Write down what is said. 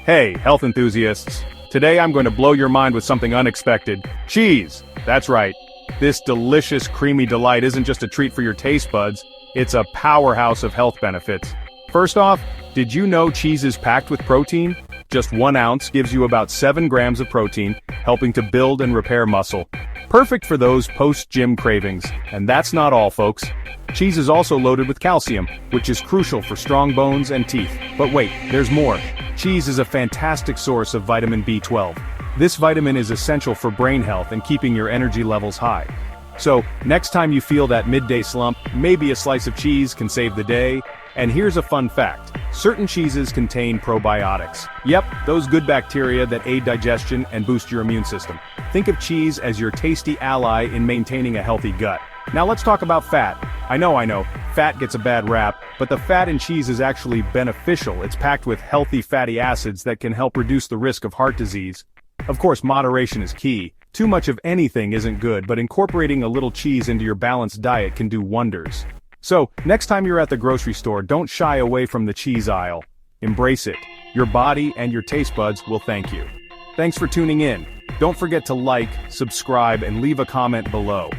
Hey, health enthusiasts. Today I'm going to blow your mind with something unexpected. Cheese! That's right. This delicious, creamy delight isn't just a treat for your taste buds, it's a powerhouse of health benefits. First off, did you know cheese is packed with protein? Just 1 ounce gives you about 7 grams of protein, helping to build and repair muscle. Perfect for those post-gym cravings. And that's not all, folks. Cheese is also loaded with calcium, which is crucial for strong bones and teeth. But wait, there's more. Cheese is a fantastic source of vitamin B12. This vitamin is essential for brain health and keeping your energy levels high. So, next time you feel that midday slump, maybe a slice of cheese can save the day. And here's a fun fact. Certain cheeses contain probiotics. Yep, those good bacteria that aid digestion and boost your immune system. Think of cheese as your tasty ally in maintaining a healthy gut. Now let's talk about fat. I know, fat gets a bad rap, but the fat in cheese is actually beneficial. It's packed with healthy fatty acids that can help reduce the risk of heart disease. Of course, moderation is key. Too much of anything isn't good, but incorporating a little cheese into your balanced diet can do wonders. So, next time you're at the grocery store, don't shy away from the cheese aisle. Embrace it. Your body and your taste buds will thank you. Thanks for tuning in. Don't forget to like, subscribe, and leave a comment below.